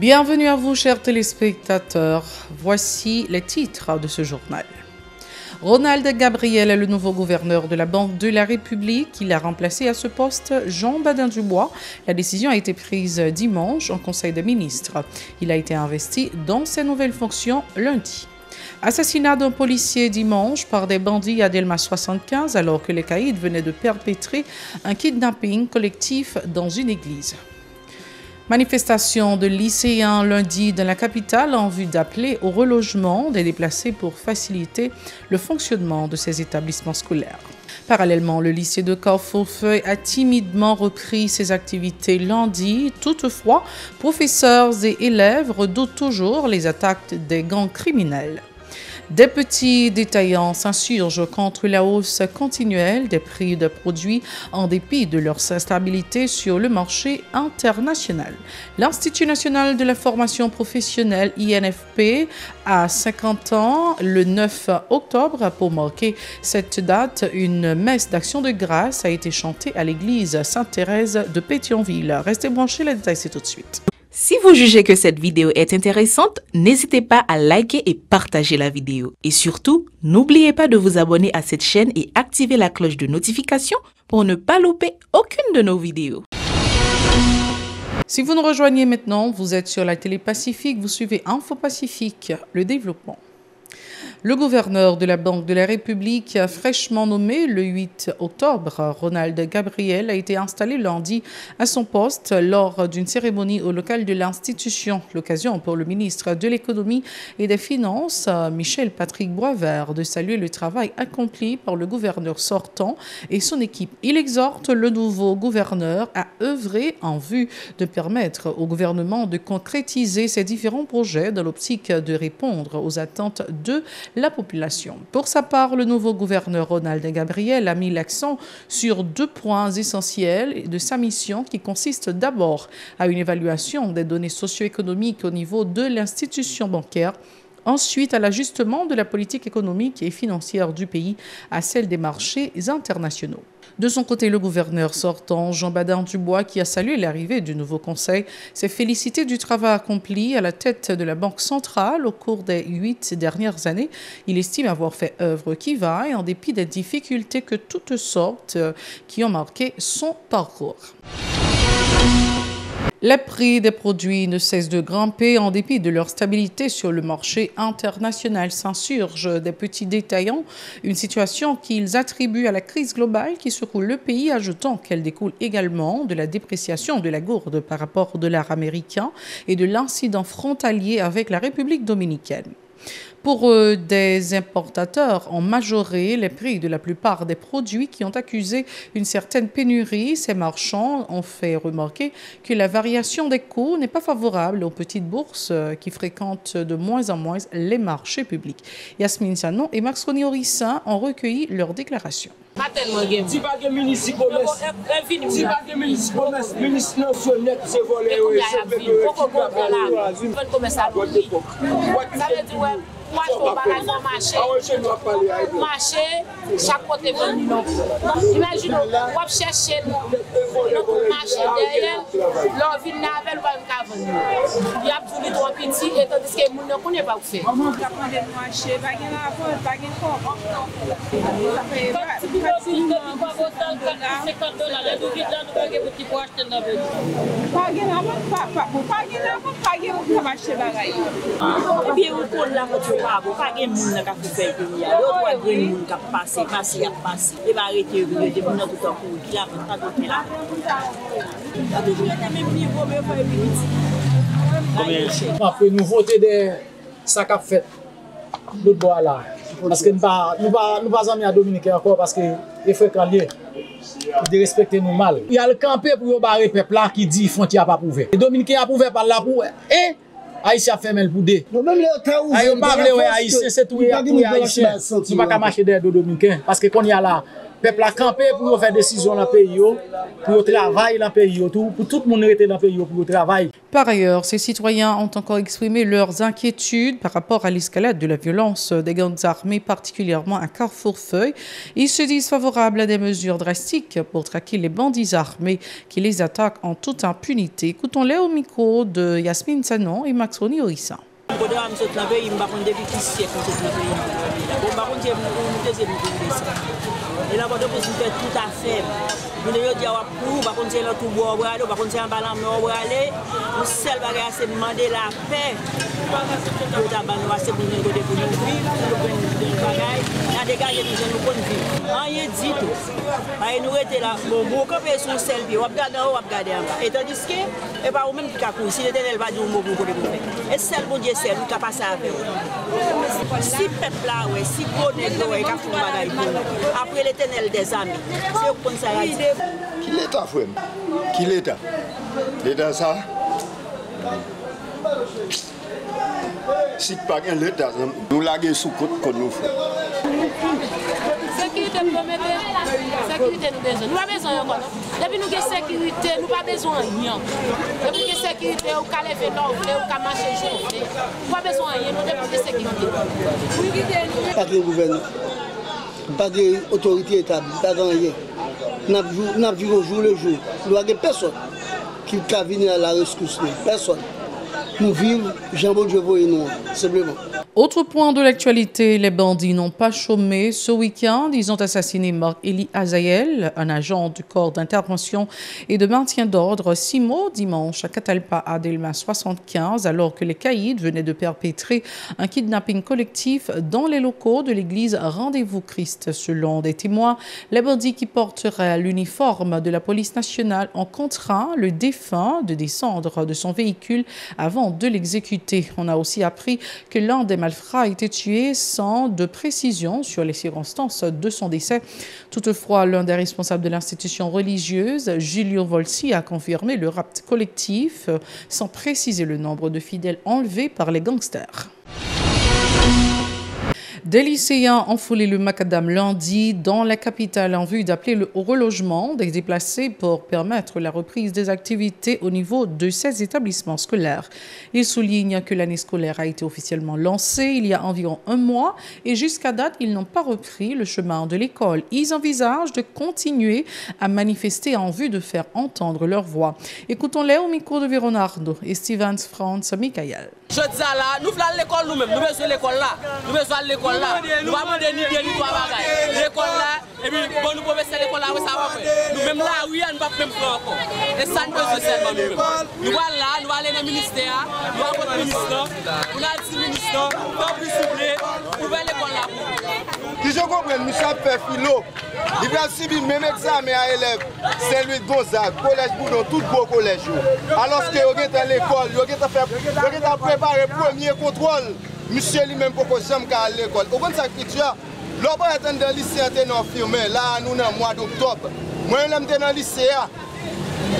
Bienvenue à vous, chers téléspectateurs. Voici les titres de ce journal. Ronald Gabriel est le nouveau gouverneur de la Banque de la République. Il a remplacé à ce poste Jean Badin-Dubois. La décision a été prise dimanche en Conseil des ministres. Il a été investi dans ses nouvelles fonctions lundi. Assassinat d'un policier dimanche par des bandits à Delma 75 alors que les caïds venaient de perpétrer un kidnapping collectif dans une église. Manifestation de lycéens lundi dans la capitale en vue d'appeler au relogement des déplacés pour faciliter le fonctionnement de ces établissements scolaires. Parallèlement, le lycée de Carrefourfeuille a timidement repris ses activités lundi. Toutefois, professeurs et élèves redoutent toujours les attaques des gangs criminels. Des petits détaillants s'insurgent contre la hausse continuelle des prix de produits en dépit de leur instabilité sur le marché international. L'Institut national de la formation professionnelle INFP a 50 ans le 9 octobre. Pour marquer cette date, une messe d'action de grâce a été chantée à l'église Sainte-Thérèse de Pétionville. Restez branchés, les détails c'est tout de suite. Si vous jugez que cette vidéo est intéressante, n'hésitez pas à liker et partager la vidéo. Et surtout, n'oubliez pas de vous abonner à cette chaîne et activer la cloche de notification pour ne pas louper aucune de nos vidéos. Si vous nous rejoignez maintenant, vous êtes sur la télé Pacifique, vous suivez Info Pacifique, le développement. Le gouverneur de la Banque de la République, fraîchement nommé le 8 octobre, Ronald Gabriel, a été installé lundi à son poste lors d'une cérémonie au local de l'institution. L'occasion pour le ministre de l'Économie et des Finances, Michel-Patrick Boisvert, de saluer le travail accompli par le gouverneur sortant et son équipe. Il exhorte le nouveau gouverneur à œuvrer en vue de permettre au gouvernement de concrétiser ses différents projets dans l'optique de répondre aux attentes de la population. Pour sa part, le nouveau gouverneur Ronald Gabriel a mis l'accent sur 2 points essentiels de sa mission qui consiste d'abord à une évaluation des données socio-économiques au niveau de l'institution bancaire, ensuite à l'ajustement de la politique économique et financière du pays à celle des marchés internationaux. De son côté, le gouverneur sortant, Jean Badin-Dubois, qui a salué l'arrivée du nouveau conseil, s'est félicité du travail accompli à la tête de la Banque centrale au cours des 8 dernières années. Il estime avoir fait œuvre qui vaille en dépit des difficultés que toutes sortes qui ont marqué son parcours. Les prix des produits ne cessent de grimper en dépit de leur stabilité sur le marché international. S'insurgent des petits détaillants, une situation qu'ils attribuent à la crise globale qui secoue le pays, ajoutant qu'elle découle également de la dépréciation de la gourde par rapport au dollar américain et de l'incident frontalier avec la République dominicaine. Pour eux, des importateurs ont majoré les prix de la plupart des produits qui ont accusé une certaine pénurie. Ces marchands ont fait remarquer que la variation des coûts n'est pas favorable aux petites bourses qui fréquentent de moins en moins les marchés publics. Yasmine Sanon et Max Roni Orissin ont recueilli leurs déclarations. Si pas de ministre commerce, si pas de ministre commerce, ministre national, c'est volé, marché, chaque côté venu non. Imaginez, on va chercher notre marché derrière, leur ville n'avait pas un venir. Il y a tous les 3 petits, et tandis que nous ne connaissons pas où faire. On va prendre le marché, pas de la pas après nous voter des sacs à fait l'autre bois là parce que nous pas amis à Dominique encore parce que les frères Calier de respecter nous mal. Il y a le campé pour barrer peuple là qui dit frontière pas prouvé. Les Dominicains approuvé par là pour et Haïtien fait mal pour deux. Même les cas où Haïtien c'est tout haïtien. Tu pas marcher derrière les Dominicains parce que quand il y a là peuple a campé pour faire décision dans le pays, pour travailler dans le pays, pour tout le monde rester dans le pays pour travailler. Par ailleurs, ces citoyens ont encore exprimé leurs inquiétudes par rapport à l'escalade de la violence des gangs armés, particulièrement à Carrefour-Feuille. Ils se disent favorables à des mesures drastiques pour traquer les bandits armés qui les attaquent en toute impunité. Écoutons-les au micro de Yasmine Sanon et Maxoni Orissa. Et là, on fait tout à fait. Nous devons dire pour, par contre, c'est là tout bois, par contre, c'est un ballon, on va aller. Nous seul bagage, c'est demander la paix. Nous avons assez pour nous vivre, nous prenons bagage, la dégager nous jeunes pour vivre. Rien dit tout. Nous étions là, bon, quand on est sur le sel, on regarde en haut, on regarde en bas. Et tandis que, et pas au même qui a couru, si l'Éternel va dire un mot pour vous faire. Et seul bon Dieu, c'est nous qui a passé avec eux. Si le peuple là, si on est là, il a fait un bagage pour nous. Après l'Éternel des amis, c'est comme ça. Qui l'État, frère? Qui l'État? L'État, ça? Si pas l'État, nous laguer sous côte qu'on nous fait. Sécurité, nous sécurité, nous besoin. Nous pas besoin encore. Depuis nous avons sécurité, nous pas besoin de rien. Depuis que sécurité, on peut lever l'eau, on peut marcher jour. Nous pas besoin de rien, nous devons de sécurité. Pas de gouvernement, pas d'autorité établie, pas de rien. Nous vivons jour le jour. Nous n'avons personne qui peut venir à la rescousse. Personne. Nous vivons, Jean-Bon Dieu voit nous, simplement. Autre point de l'actualité, les bandits n'ont pas chômé. Ce week-end, ils ont assassiné Marc-Élie Azaël, un agent du corps d'intervention et de maintien d'ordre, 6 mots dimanche à Catalpa, à Delmas 75, alors que les caïds venaient de perpétrer un kidnapping collectif dans les locaux de l'église Rendez-vous Christ. Selon des témoins, les bandits qui porteraient l'uniforme de la police nationale ont contraint le défunt de descendre de son véhicule avant de l'exécuter. On a aussi appris que l'un des malfrats a été tué sans de précision sur les circonstances de son décès. Toutefois, l'un des responsables de l'institution religieuse, Giulio Volsi, a confirmé le rapt collectif sans préciser le nombre de fidèles enlevés par les gangsters. Des lycéens ont foulé le macadam lundi dans la capitale en vue d'appeler au relogement des déplacés pour permettre la reprise des activités au niveau de ces établissements scolaires. Ils soulignent que l'année scolaire a été officiellement lancée il y a environ un mois et jusqu'à date, ils n'ont pas repris le chemin de l'école. Ils envisagent de continuer à manifester en vue de faire entendre leur voix. Écoutons-les au micro de Véronardo et Stevens Franz Michael. Je dis là, nous voulons l'école nous-mêmes, nous besoin l'école là, nous besoin l'école là, nous va demander ni bien ni trois bagages. L'école là, et puis bon nous professeurs l'école là, ça va faire. Nous-mêmes là, oui, on ne va pas même faire encore. Et ça nous besoin seulement nous-mêmes. Nous allons là, nous allons aller dans le ministère, nous allons au ministère, nous allons au ministère, tant plus souple, ouvrir l'école là. Si je comprends, nous sommes fait philo. Il va subir le même examen à élèves. C'est lui Gonzague, collège Boudon, tout beau collège. Alors que vous êtes à l'école, vous êtes à préparer le premier contrôle. Monsieur lui-même pour que j'aime à l'école. Au bon de ça, l'on va être dans le lycée, non firmé. Là, nous sommes au mois d'octobre. Moi, je suis dans le lycée.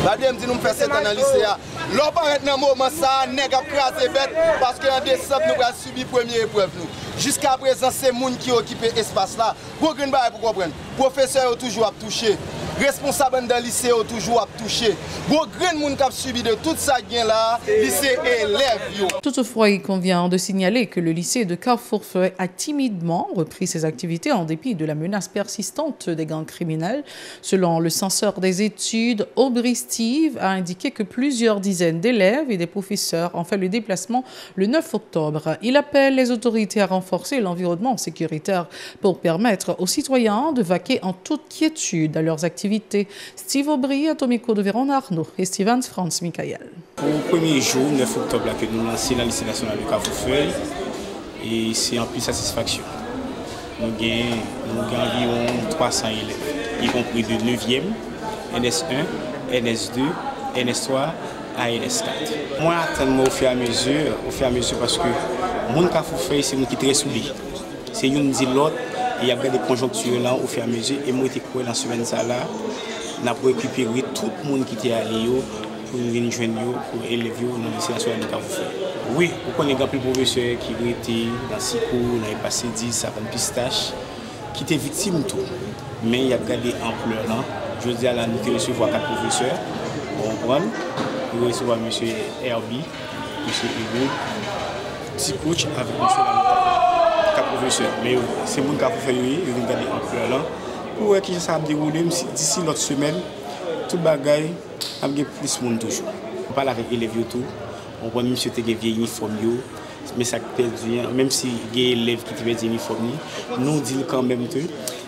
La deuxième dit nous faire 7 ans dans le lycée. L'on va être dans le moment ça, nous avons crasé bête parce qu'en décembre, nous avons subi la première épreuve. Jusqu'à présent, c'est les gens qui occupent l'espace là. Pour comprendre, professeurs ont toujours touché. Responsables dans le lycée ont toujours touché. Pour grand monde qui a subi de tout ça là, lycée élève. Toutefois, il convient de signaler que le lycée de Carrefour-Feuille a timidement repris ses activités en dépit de la menace persistante des gangs criminels. Selon le censeur des études, Aubry Steve a indiqué que plusieurs dizaines d'élèves et des professeurs ont fait le déplacement le 9 octobre. Il appelle les autorités à renforcer l'environnement sécuritaire pour permettre aux citoyens de vaquer en toute quiétude à leurs activités. Steve Aubry, Atomico de Véron-Arnaud et Stevens Franz Michael. Pour le premier jour, 9 octobre, que nous lançons dans le lycée national de Carrefour-Feuille, et c'est en plus satisfaction. Nous avons environ 300 élèves, y compris de 9e, NS1, NS2, NS3 à NS4. Moi, j'attends au fur et à mesure parce que mon Carrefour-Feuille, c'est nous qui très souli. C'est nous qui dit l'autre. Il y a des conjonctures là au fur et à mesure. Et moi, dans la semaine là, on a récupéré tout le monde qui était allé pour venir joindre pour élever dans le lycée national de Carrefour. Oui, vous connaissez des professeurs qui étaient dans 6 cours, on avait passé 10 avant pistache, qui étaient victimes de tout. mais il y a gardé ampleur là. Je dis à la nous recevoir 4 professeurs, on comprend. Nous recevons M. Herbie, M. Hugo, petit coach avec M. Lamota, 4 professeurs. Mais c'est mon cas pour faire, ils vont garder ampleur là. Pour voir qui ça va dérouler, d'ici l'autre semaine, tout le bagage, il y a plus de monde toujours. On parle avec les élèves et tout, on voit même si tu as des vieilles uniformes, mais ça peut dire, même si il y a des élèves qui ont des uniformes, nous disons quand même que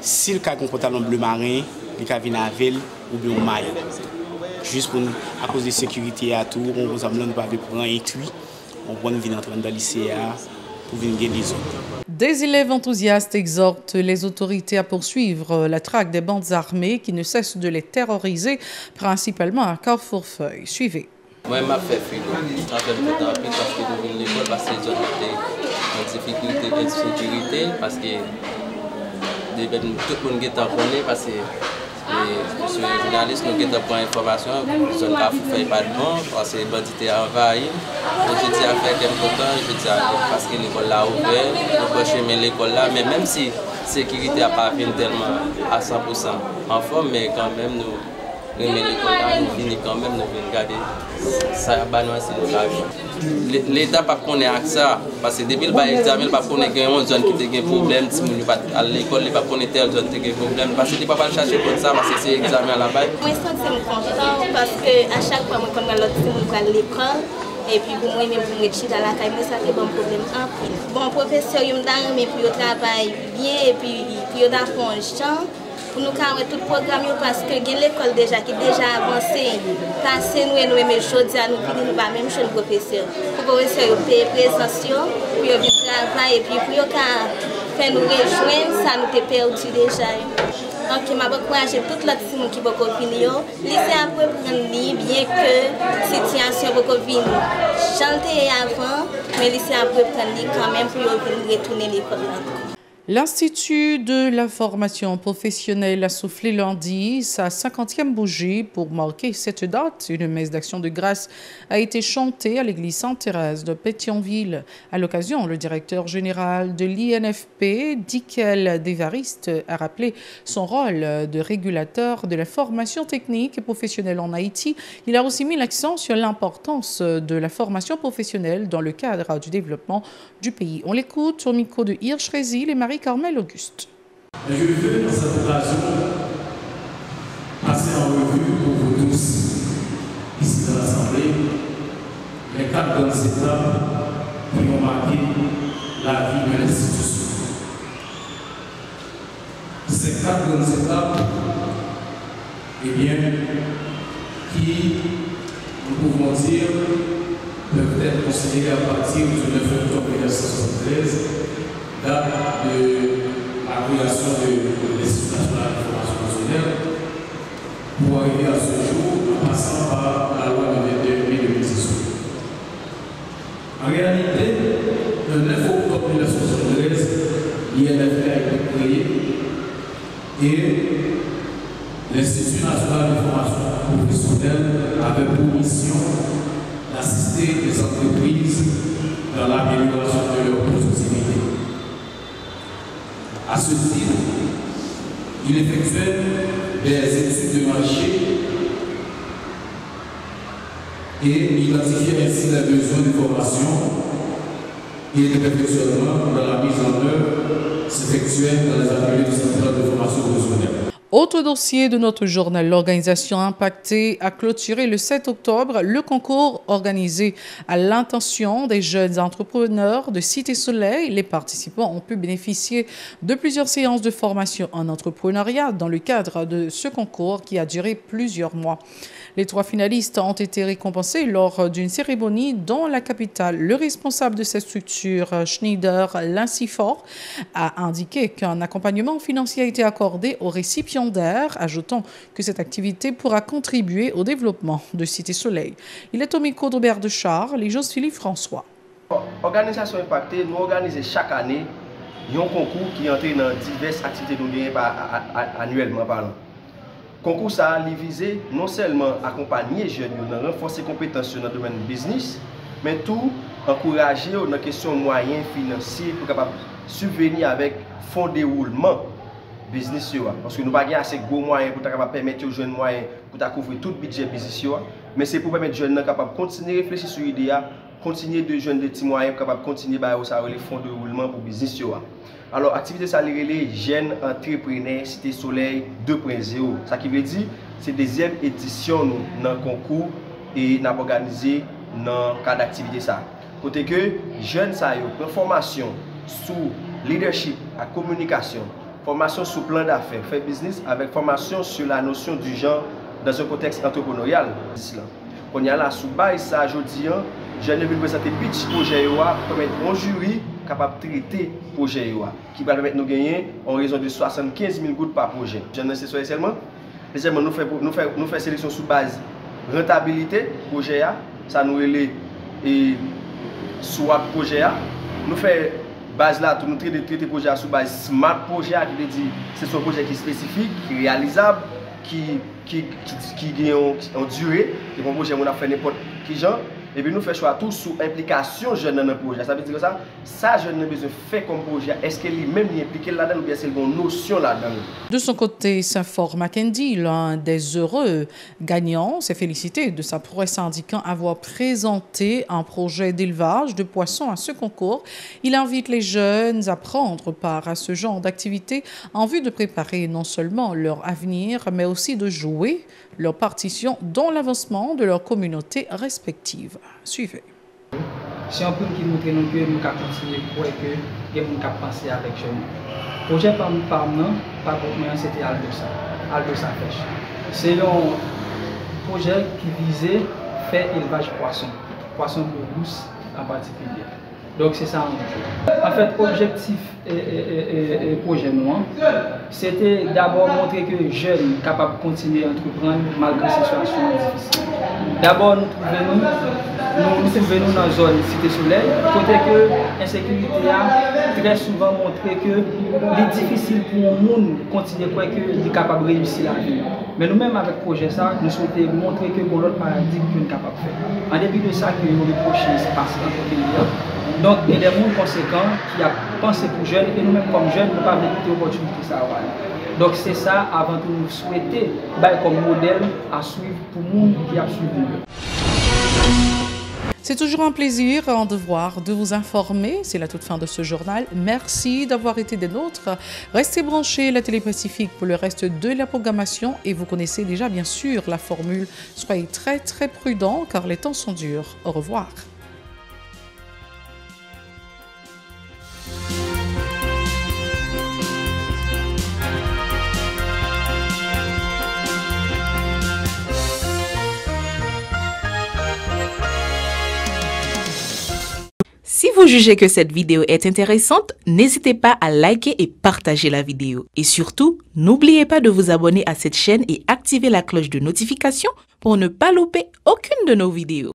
si le cas qu'on pantalon bleu marin, il va venir à Ville ou bien au maille. Juste pour, à cause de la sécurité à tout, on vous amène pas prendre un cuit, on va venir entrer dans le lycée pour venir gagner les autres. Des élèves enthousiastes exhortent les autorités à poursuivre la traque des bandes armées qui ne cessent de les terroriser, principalement à Carrefour-Feuille. Suivez. Moi, je fais philo. Je fais le temps parce que je viens de l'école, parce que j'ai en difficulté d'insécurité, parce que tout le monde est en connaît, parce que je suis un journaliste, nous avons une information, je ne fais pas de bon, parce que les bandits ont envahi. Je dis à faire quelque temps, je dis parce que l'école là ouvert, nous pouvons chemin l'école là, mais même si la sécurité n'a pas fait tellement à 100% en forme, mais quand même nous remet l'école là, nous finissons quand même, nous venons garder ça, l'État n'a pas connu avec ça, parce que depuis l'examen, il n'a pas connu une zone qui a des problèmes, à l'école, il n'a pas connu telle zone qui a des problèmes, parce qu'il ne peut pas chercher pour ça, parce que c'est l'examen là-bas. Moi, je suis content parce qu'à chaque fois, quand je vais à l'école, et puis pour moi, même pour me chier dans la caille, ça fait bon problème en pile. Bon, professeur, il m'a dit pour travailler bien, et puis pour apprendre le champ. Pour nous carrer tout le programme parce que l'école déjà qui est déjà avancée. Parce que nous aimons choses, nous finissons pas même chez le professeur. Le professeur paye présence, pour venir travailler et puis pour faire nous rejoindre, ça nous a perdu déjà. Donc je vais encourager tout le monde qui va venir. Laissez après prendre bien que la situation va venir. Chanter avant, mais laissez après prendre quand même pour venir retourner à l'école. L'Institut de la formation professionnelle a soufflé lundi sa 50e bougie pour marquer cette date. Une messe d'action de grâce a été chantée à l'église Sainte-Thérèse de Pétionville. À l'occasion, le directeur général de l'INFP, Dickel Devariste, a rappelé son rôle de régulateur de la formation technique et professionnelle en Haïti. Il a aussi mis l'accent sur l'importance de la formation professionnelle dans le cadre du développement du pays. On l'écoute au micro de Hirsch Résil et Marie-Carmel Auguste. Je veux dans cette occasion passer en revue pour vous tous, ici dans l'Assemblée, les 4 grandes étapes qui ont marqué la vie de l'institution. Ces 4 grandes étapes, eh bien, qui, nous pouvons dire, peuvent être considérées à partir du 9 octobre 1973, date de la création de l'Institut national de formation professionnelle, pour arriver à ce jour en passant par la loi de 22 mai 2018. En réalité, le 9 octobre 1973, l'INFP a été créé et l'Institut national de formation professionnelle avait pour mission d'assister les entreprises dans l'amélioration de leur productivité. À ce titre, il effectuait des études de marché et identifiait ainsi les besoins de formation et de perfectionnement dans la mise en œuvre s'effectuait dans les ateliers du centre de formation professionnelle. Autre dossier de notre journal, l'organisation Impactée a clôturé le 7 octobre le concours organisé à l'intention des jeunes entrepreneurs de Cité Soleil. Les participants ont pu bénéficier de plusieurs séances de formation en entrepreneuriat dans le cadre de ce concours qui a duré plusieurs mois. Les 3 finalistes ont été récompensés lors d'une cérémonie dans la capitale. Le responsable de cette structure, Schneider Lincifort, a indiqué qu'un accompagnement financier a été accordé aux récipiendaires, ajoutant que cette activité pourra contribuer au développement de Cité Soleil. Il est au micro d'Aubert de Charles et Joseph François. Organisation Impactée, nous organisons chaque année un concours qui entre dans diverses activités que nous gagnons annuellement parlant. Le concours a visé non seulement accompagner les jeunes, renforcer les compétences dans le domaine du business, mais tout encourager dans la question de moyens financiers pour capable subvenir avec fonds de déroulement business yo. Parce que nous pas assez gros moyens pour capable permettre aux jeunes moyens pour couvrir tout budget business yo. Mais c'est pour permettre aux jeunes capable continuer réfléchir sur l'idée, continuer de jeunes de petits moyens capable continuer ba ça les fonds de roulement pour business yo. Alors activité ça les jeunes entrepreneurs Cité Soleil 2.0. Ça qui veut dire c'est deuxième édition nous dans concours et n'a organisé dans cadre d'activité ça. Côté que jeunes ça yo prend formation sur leadership, à communication, formation sur plan d'affaires, faire business avec formation sur la notion du genre dans un contexte entrepreneurial. On y a là sous base ça aujourd'hui, je vais présenter pitch projet pour permettre un jury capable de traiter projet qui va permettre nous gagner en raison de 75 000 gouttes par projet. Je ne sais pas seulement. Deuxièmement, nous faisons sélection sous base rentabilité projet, ça nous relève et soit projet, nous faisons base là, nous traiter projet sous base smart projet, qui veut dire c'est un projet qui est spécifique, qui est réalisable, qui gagne en durée, et un projet on a fait n'importe qui genre. Et puis nous faisons choix tout sous implication jeune dans le projet. Ça veut dire que ça jeune a besoin de faire comme projet. Est-ce qu'elle est même impliquée là-dedans ou bien c'est une notion là-dedans? De son côté, Saint-Fort Mackendy, l'un des heureux gagnants, s'est félicité de sa prouesse indiquant avoir présenté un projet d'élevage de poissons à ce concours. Il invite les jeunes à prendre part à ce genre d'activité en vue de préparer non seulement leur avenir, mais aussi de jouer leur partition dans l'avancement de leur communauté respective. Suivez. C'est un peu qui montre que nous pouvons continuer pour que nous pouvons penser avec jeunes. Le projet par nous, par contre, c'était Aldosa Pêche. C'est un projet qui visait faire élevage poisson pour douce en particulier. Donc c'est ça. En fait, l'objectif et projet nous, c'était d'abord montrer que les jeunes sont capables de continuer à entreprendre malgré ces situations difficiles. D'abord, nous sommes venus dans la zone Cité Soleil, côté que l'insécurité a très souvent montré que c'est difficile pour le monde de continuer à croire qu'il est capable de réussir la vie. Mais nous-mêmes, avec le projet, nous souhaitons montrer que bon l'autre paradigme qu'on est capable de faire. En début de ça, nous reprochons ce passe en donc, il y a des gens conséquents qui ont pensé pour jeunes et nous-mêmes comme jeunes, nous ne pouvons pas éviter l'opportunité ça. Donc, c'est ça, avant tout, nous souhaiter comme modèle à suivre pour le monde qui a suivi. C'est toujours un plaisir, un devoir de vous informer. C'est la toute fin de ce journal. Merci d'avoir été des nôtres. Restez branchés à la Télé Pacifique pour le reste de la programmation et vous connaissez déjà bien sûr la formule. Soyez très très prudents car les temps sont durs. Au revoir. Si vous jugez que cette vidéo est intéressante, n'hésitez pas à liker et partager la vidéo. Et surtout, n'oubliez pas de vous abonner à cette chaîne et activer la cloche de notification pour ne pas louper aucune de nos vidéos.